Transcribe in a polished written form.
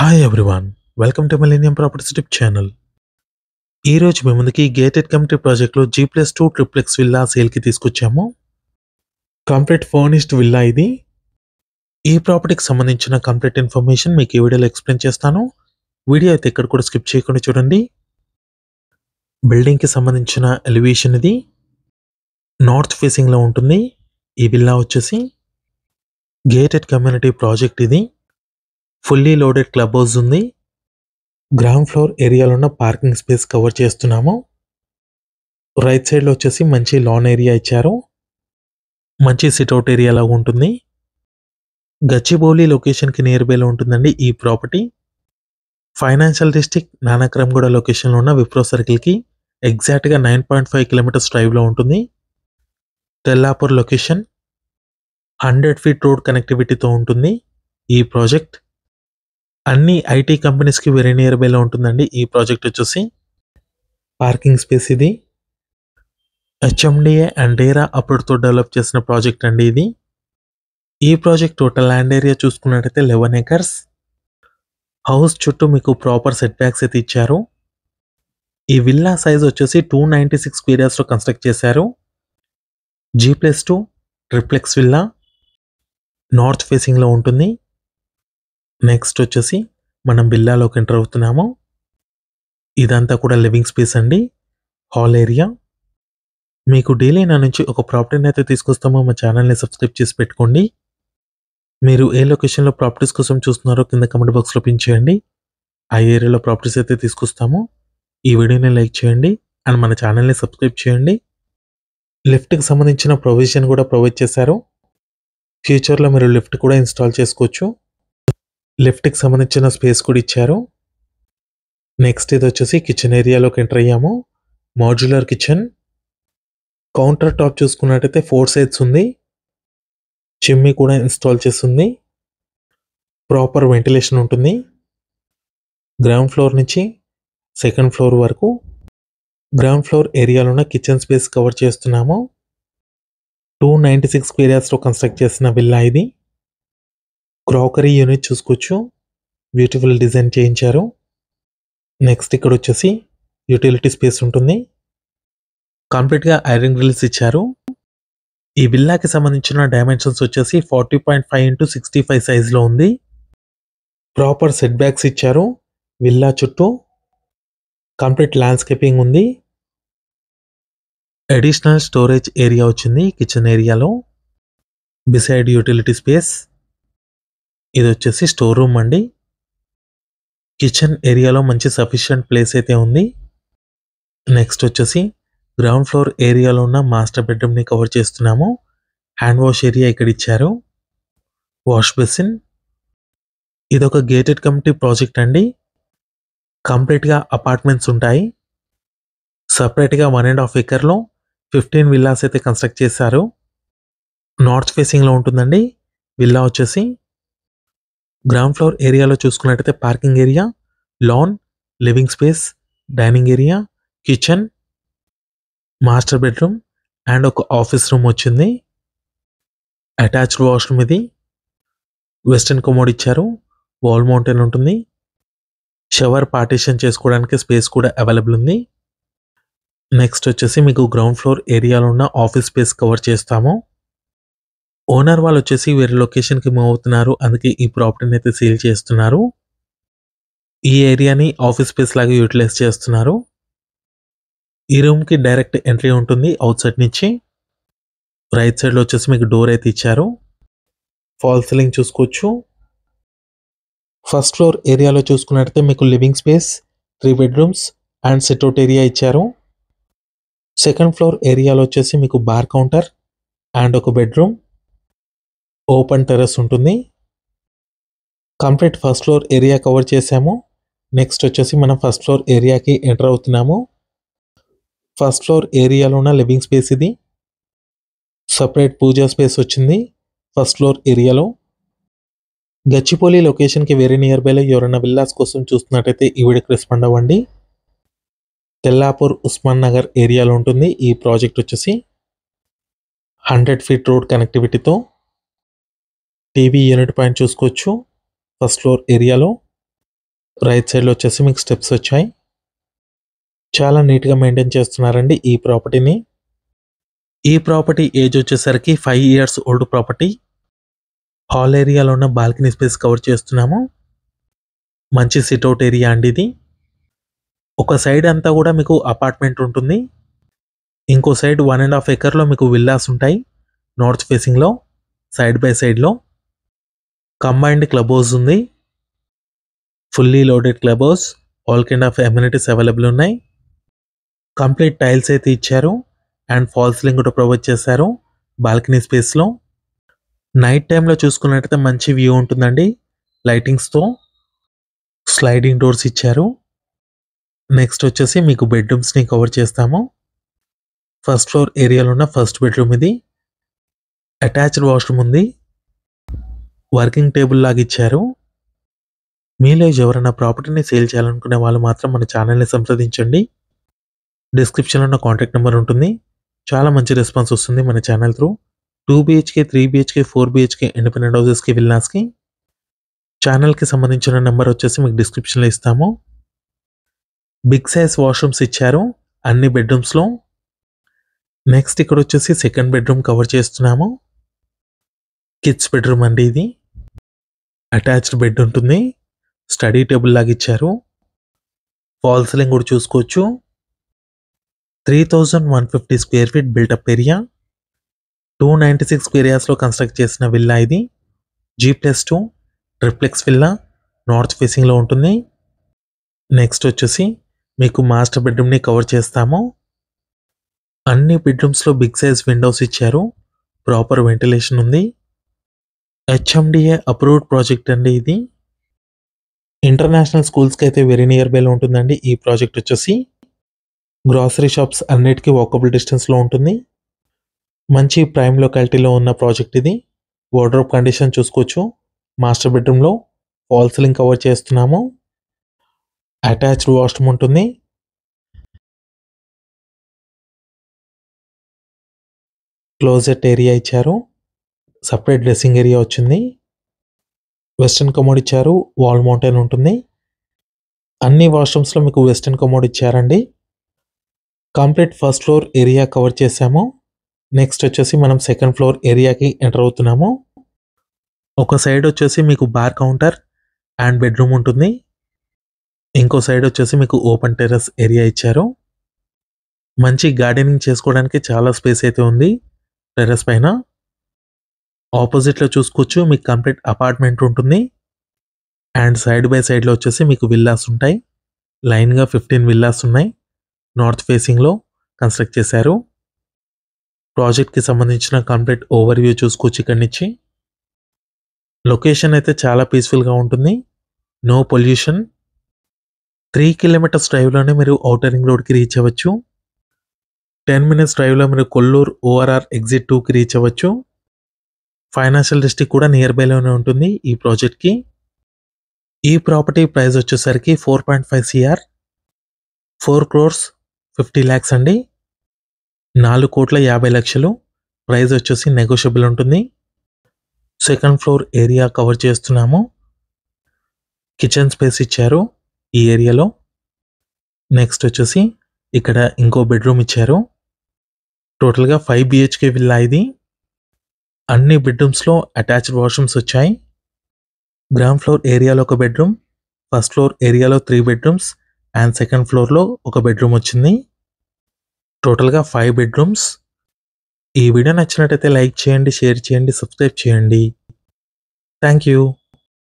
Hi everyone, welcome to millennium properties tip channel. ఈ రోజు మీ ముందుకి గేటెడ్ కమ్యూనిటీ ప్రాజెక్ట్లో G+2 ట్రిప్లెక్స్ విల్లా సేల్కి తీసుకొచ్చాము. కంప్లీట్ ఫర్నిష్డ్ విల్లా ఇది. ఈ ప్రాపర్టీకి సంబంధించిన కంప్లీట్ ఇన్ఫర్మేషన్ మీకు ఈ వీడియోలో ఎక్స్ప్లెయిన్ చేస్తాను. వీడియో అయితే ఎక్కడ కూడా స్కిప్ చేయకుండా చూడండి. బిల్డింగ్కి సంబంధించిన ఎలివేషన్ ఇది. నార్త్ ఫేసింగ్లో ఉంటుంది. ఈ విల్లా వచ్చేసి గేటెడ్ కమ్యూనిటీ ప్రాజెక్ట్ ఇది. ఫుల్లీ లోడెడ్ క్లబ్ హౌస్ ఉంది. గ్రౌండ్ ఫ్లోర్ ఏరియాలో ఉన్న పార్కింగ్ స్పేస్ కవర్ చేస్తున్నాము. రైట్ సైడ్లో వచ్చేసి మంచి లాన్ ఏరియా ఇచ్చారు. మంచి సిట్అవుట్ ఏరియా లాగా ఉంటుంది. గచ్చిబౌలి లొకేషన్కి నియర్ బైలో ఉంటుందండి ఈ ప్రాపర్టీ. ఫైనాన్షియల్ డిస్ట్రిక్ట్ నానక్రమ్గూడ లొకేషన్లో ఉన్న విప్రో సర్కిల్కి ఎగ్జాక్ట్గా 9.5 కిలోమీటర్స్ డ్రైవ్లో ఉంటుంది. తెల్లాపూర్ లొకేషన్ 100 ఫీట్ రోడ్ కనెక్టివిటీతో ఉంటుంది ఈ ప్రాజెక్ట్. అన్ని ఐటీ కంపెనీస్కి వెరీ నియర్ బైలో ఉంటుందండి ఈ ప్రాజెక్ట్ వచ్చేసి. పార్కింగ్ స్పేస్ ఇది. HMDA అండ్ డేరా అప్రూవ్డ్తో డెవలప్ చేసిన ప్రాజెక్ట్ అండి ఇది. ఈ ప్రాజెక్ట్ టోటల్ ల్యాండ్ ఏరియా చూసుకున్నట్టయితే 11 ఎకర్స్. హౌస్ చుట్టూ మీకు ప్రాపర్ సెట్ బ్యాక్స్ అయితే ఇచ్చారు. ఈ విల్లా సైజ్ వచ్చేసి 296 స్క్వేర్ యార్డ్స్లో కన్స్ట్రక్ట్ చేశారు. G+2 triplex villa. నార్త్ ఫేసింగ్లో ఉంటుంది. నెక్స్ట్ వచ్చేసి మనం విల్లాలోకి ఎంటర్ అవుతున్నాము. ఇదంతా కూడా లివింగ్ స్పేస్ అండి. Hall area. మీకు డైలీ నా నుంచి ఒక ప్రాపర్టీని అయితే తీసుకొస్తామో మా ఛానల్ని సబ్స్క్రైబ్ చేసి పెట్టుకోండి. మీరు ఏ లొకేషన్లో ప్రాపర్టీస్ కోసం చూస్తున్నారో కింద కమెంట్ బాక్స్లో పిన్ చేయండి. ఆ ఏరియాలో ప్రాపర్టీస్ అయితే తీసుకొస్తాము. ఈ వీడియోని లైక్ చేయండి అండ్ మన ఛానల్ని సబ్స్క్రైబ్ చేయండి. లిఫ్ట్కి సంబంధించిన ప్రొవిజన్ కూడా ప్రొవైడ్ చేశారు. ఫ్యూచర్లో మీరు లిఫ్ట్ కూడా ఇన్స్టాల్ చేసుకోవచ్చు. లిఫ్ట్కి సంబంధించిన స్పేస్ కూడా ఇచ్చారు. నెక్స్ట్ ఇది వచ్చేసి కిచెన్ ఏరియాలోకి ఎంటర్ అయ్యాము. Modular kitchen. కౌంటర్ టాప్ చూసుకున్నట్టయితే 4 సైడ్స్ ఉంది. చిమ్నీ కూడా ఇన్స్టాల్ చేస్తుంది. ప్రాపర్ వెంటిలేషన్ ఉంటుంది. గ్రౌండ్ ఫ్లోర్ నుంచి సెకండ్ ఫ్లోర్ వరకు గ్రౌండ్ ఫ్లోర్ ఏరియాలో ఉన్న కిచెన్ స్పేస్ కవర్ చేస్తున్నాము. 296 స్క్వేర్ యార్డ్స్లో కన్స్ట్రక్ట్ చేసిన విల్లా ఇది. క్రాకరీ యూనిట్ చూసుకోవచ్చు. బ్యూటిఫుల్ డిజైన్ చేయించారు. నెక్స్ట్ ఇక్కడ వచ్చేసి యూటిలిటీ స్పేస్ ఉంటుంది. కంప్లీట్గా ఐరన్ గ్రిల్స్ ఇచ్చారు. ఈ విల్లాకి సంబంధించిన డైమెన్షన్స్ వచ్చేసి 40.5 x 65 సైజ్లో ఉంది. ప్రాపర్ సెట్ బ్యాక్స్ ఇచ్చారు. విల్లా చుట్టూ కంప్లీట్ ల్యాండ్స్కేపింగ్ ఉంది. అడిషనల్ స్టోరేజ్ ఏరియా వచ్చింది కిచెన్ ఏరియాలో. Beside utility space. ఇది వచ్చేసి స్టోర్ రూమ్ అండి. కిచెన్ ఏరియాలో మంచి సఫిషియంట్ ప్లేస్ అయితే ఉంది. నెక్స్ట్ వచ్చేసి గ్రౌండ్ ఫ్లోర్ ఏరియాలో ఉన్న మాస్టర్ బెడ్రూమ్ని కవర్ చేస్తున్నాము. హ్యాండ్ వాష్ ఏరియా ఇక్కడ ఇచ్చారు. Wash basin. ఇదొక గేటెడ్ కమ్యూనిటీ ప్రాజెక్ట్ అండి. కంప్లీట్గా అపార్ట్మెంట్స్ ఉంటాయి. సపరేట్గా 1.5 ఎకర్లో 15 విల్లాస్ అయితే కన్స్ట్రక్ట్ చేశారు. నార్త్ ఫేసింగ్లో ఉంటుందండి విల్లా వచ్చేసి. గ్రౌండ్ ఫ్లోర్ ఏరియాలో చూసుకున్నట్టయితే parking area, lawn, living space, dining area, kitchen, master bedroom and ఒక ఆఫీస్ రూమ్ వచ్చింది. అటాచ్డ్ వాష్రూమ్ ఇది. వెస్టర్న్ కమోడ్ ఇచ్చారు. వాల్ మౌంటైన్ ఉంటుంది. షవర్ పార్టీషన్ చేసుకోవడానికి స్పేస్ కూడా అవైలబుల్ ఉంది. నెక్స్ట్ వచ్చేసి మీకు గ్రౌండ్ ఫ్లోర్ ఏరియాలో ఉన్న ఆఫీస్ స్పేస్ కవర్ చేస్తాము. ఓనర్ వాళ్ళు వచ్చేసి వేరే లొకేషన్కి మూవ్ అవుతున్నారు. అందుకే ఈ ప్రాపర్టీని అయితే సేల్ చేస్తున్నారు. ఈ ఏరియాని ఆఫీస్ స్పేస్ లాగా యూటిలైజ్ చేస్తున్నారు. ఈ రూమ్కి డైరెక్ట్ ఎంట్రీ ఉంటుంది అవుట్ సైడ్ నుంచి. రైట్ సైడ్లో వచ్చేసి మీకు డోర్ అయితే ఇచ్చారు. ఫాల్ సీలింగ్ చూసుకోవచ్చు. ఫస్ట్ ఫ్లోర్ ఏరియాలో చూసుకున్నట్టయితే మీకు living space, 3 bedrooms and sit-out area ఇచ్చారు. సెకండ్ ఫ్లోర్ ఏరియాలో వచ్చేసి మీకు బార్ కౌంటర్ అండ్ ఒక బెడ్రూమ్, ఓపెన్ టెర్రస్ ఉంటుంది. Complete first floor area cover చేసాము. నెక్స్ట్ వచ్చేసి మనం ఫస్ట్ ఫ్లోర్ ఏరియాకి ఎంటర్ అవుతున్నాము. ఫస్ట్ ఫ్లోర్ ఏరియాలో ఉన్న లివింగ్ స్పేస్ ఇది. సపరేట్ పూజా స్పేస్ వచ్చింది ఫస్ట్ ఫ్లోర్ ఏరియాలో. గచ్చిపోలి లొకేషన్కి వెరీ నియర్ బైలో ఎవరైనా విల్లాస్ కోసం చూస్తున్నట్టయితే ఈ వీడియోకి రెస్పాండ్ అవ్వండి. తెల్లాపూర్ ఉస్మాన్ నగర్ ఏరియాలో ఉంటుంది ఈ ప్రాజెక్ట్ వచ్చేసి. 100 ఫీట్ రోడ్ కనెక్టివిటీతో. టీవీ యూనిట్ పాయింట్ చూసుకోవచ్చు ఫస్ట్ ఫ్లోర్ ఏరియాలో. రైట్ సైడ్లో వచ్చేసి మీకు స్టెప్స్ వచ్చాయి. చాలా నీట్గా మెయింటైన్ చేస్తున్నారండి ఈ ప్రాపర్టీని. ఈ ప్రాపర్టీ ఏజ్ వచ్చేసరికి 5 years ఓల్డ్ ప్రాపర్టీ. హాల్ ఏరియాలో ఉన్న బాల్కనీ స్పేస్ కవర్ చేస్తున్నాము. మంచి సిట్అవుట్ ఏరియా అండి ఇది. ఒక సైడ్ అంతా కూడా మీకు అపార్ట్మెంట్ ఉంటుంది. ఇంకో సైడ్ 1.5 acre మీకు విల్లాస్ ఉంటాయి. నార్త్ ఫేసింగ్లో సైడ్ బై సైడ్లో కంబైన్డ్ క్లబ్ హౌస్ ఉంది. Fully loaded club house. All kind of amenities available ఉన్నాయి. కంప్లీట్ టైల్స్ అయితే ఇచ్చారు అండ్ ఫాల్ సీలింగ్ కూడా ప్రొవైడ్ చేశారు బాల్కనీ స్పేస్లో. నైట్ టైంలో చూసుకున్నట్టయితే మంచి వ్యూ ఉంటుందండి లైటింగ్స్తో. స్లైడింగ్ డోర్స్ ఇచ్చారు. నెక్స్ట్ వచ్చేసి మీకు బెడ్రూమ్స్ని కవర్ చేస్తాము. ఫస్ట్ ఫ్లోర్ ఏరియాలో ఉన్న ఫస్ట్ బెడ్రూమ్ ఇది. అటాచ్డ్ వాష్రూమ్ ఉంది. వర్కింగ్ టేబుల్ లాగా ఇచ్చారు. మీలో ఎవరైనా ప్రాపర్టీని సేల్ చేయాలనుకునే వాళ్ళు మాత్రం మన ఛానల్ని సంప్రదించండి. డిస్క్రిప్షన్లో ఉన్న కాంటాక్ట్ నెంబర్ ఉంటుంది. చాలా మంచి రెస్పాన్స్ వస్తుంది మన channel through. 2 BHK, 3 BHK, 4 BHK independent హౌసెస్కి విల్లాస్కి ఛానల్కి సంబంధించిన నెంబర్ వచ్చేసి మీకు డిస్క్రిప్షన్లో ఇస్తాము. బిగ్ సైజ్ వాష్రూమ్స్ ఇచ్చారు అన్ని బెడ్రూమ్స్లో. నెక్స్ట్ ఇక్కడ వచ్చేసి సెకండ్ బెడ్రూమ్ కవర్ చేస్తున్నాము. కిడ్స్ బెడ్రూమ్ అండి ఇది. అటాచ్డ్ బెడ్ ఉంటుంది. స్టడీ టేబుల్ లాగా ఇచ్చారు. ఫాల్ సీలింగ్ కూడా చూసుకోవచ్చు. 3150 square feet built up area. 296 square yearsలో కన్స్ట్రక్ట్ చేసిన విల్లా ఇది. G+2 ట్రిప్లెక్స్ విల్లా నార్త్ ఫేసింగ్లో ఉంటుంది. నెక్స్ట్ వచ్చేసి మీకు మాస్టర్ బెడ్రూమ్ని కవర్ చేస్తాము. అన్ని బెడ్రూమ్స్లో బిగ్ సైజ్ విండోస్ ఇచ్చారు. ప్రాపర్ వెంటిలేషన్ ఉంది. HMDA అప్రూవ్డ్ ప్రాజెక్ట్ అండి ఇది. ఇంటర్నేషనల్ స్కూల్స్కి అయితే వెరీ నియర్ బైలో ఉంటుందండి ఈ ప్రాజెక్ట్ వచ్చేసి. గ్రాసరీ షాప్స్ అన్నిటికీ వాకబుల్ డిస్టెన్స్లో ఉంటుంది. మంచి ప్రైమ్ లొకాలిటీలో ఉన్న ప్రాజెక్ట్ ఇది. వార్డ్రోబ్ కండిషన్ చూసుకోవచ్చు. మాస్టర్ బెడ్రూమ్లో ఫాల్ సీలింగ్ కవర్ చేస్తున్నాము. అటాచ్డ్ వాష్రూమ్ ఉంటుంది. క్లోజెట్ ఏరియా ఇచ్చారు. సపరేట్ డ్రెస్సింగ్ ఏరియా వచ్చింది. వెస్టర్న్ కమోడ్ ఇచ్చారు. వాల్ మౌంటైన్ ఉంటుంది. అన్ని వాష్రూమ్స్లో మీకు వెస్టర్న్ కమోడ్ ఇచ్చారండి. Complete first floor area cover చేసాము. నెక్స్ట్ వచ్చేసి మనం సెకండ్ ఫ్లోర్ ఏరియాకి ఎంటర్ అవుతున్నాము. ఒక సైడ్ వచ్చేసి మీకు బార్ కౌంటర్ అండ్ బెడ్రూమ్ ఉంటుంది. ఇంకో సైడ్ వచ్చేసి మీకు ఓపెన్ టెర్రస్ ఏరియా ఇచ్చారు. మంచి గార్డెనింగ్ చేసుకోవడానికి చాలా స్పేస్ అయితే ఉంది టెర్రస్ పైన. ఆపోజిట్లో చూసుకోవచ్చు మీకు కంప్లీట్ అపార్ట్మెంట్ ఉంటుంది. అండ్ సైడ్ బై సైడ్లో వచ్చేసి మీకు విల్లాస్ ఉంటాయి. లైన్గా 15 విల్లాస్ ఉన్నాయి. నార్త్ ఫేసింగ్లో కన్స్ట్రక్ట్ చేశారు. ప్రాజెక్ట్కి సంబంధించిన కంప్లీట్ ఓవర్ వ్యూ చూసుకోవచ్చు ఇక్కడి నుంచి. లొకేషన్ అయితే చాలా పీస్ఫుల్గా ఉంటుంది. No pollution. 3 kilometers డ్రైవ్లోనే మీరు ఔటర్ రింగ్ రోడ్కి రీచ్ అవ్వచ్చు. 10 minutes డ్రైవ్లో మీరు కొల్లూరు ORR ఎగ్జిట్ 2కి రీచ్ అవ్వచ్చు. ఫైనాన్షియల్ డిస్ట్రిక్ట్ కూడా నియర్ బైలోనే ఉంటుంది ఈ ప్రాజెక్ట్కి. ఈ ప్రాపర్టీ ప్రైస్ వచ్చేసరికి 4.5 CR, 4 crores 50 lakhs అండి. 4,50,00,000. ప్రైస్ వచ్చేసి నెగోషియబుల్ ఉంటుంది. సెకండ్ ఫ్లోర్ ఏరియా కవర్ చేస్తున్నాము. కిచెన్ స్పేస్ ఇచ్చారు ఈ ఏరియాలో. నెక్స్ట్ వచ్చేసి ఇక్కడ ఇంకో బెడ్రూమ్ ఇచ్చారు. టోటల్గా 5 BHK విల్లా ఇది. అన్ని బెడ్రూమ్స్లో అటాచ్డ్ వాష్రూమ్స్ వచ్చాయి. గ్రౌండ్ ఫ్లోర్ ఏరియాలో ఒక బెడ్రూమ్, ఫస్ట్ ఫ్లోర్ ఏరియాలో 3 bedrooms అండ్ సెకండ్ ఫ్లోర్లో ఒక బెడ్రూమ్ వచ్చింది. టోటల్గా 5 bedrooms. ఈ వీడియో నచ్చినట్టయితే లైక్ చేయండి, షేర్ చేయండి, సబ్స్క్రైబ్ చేయండి. Thank you.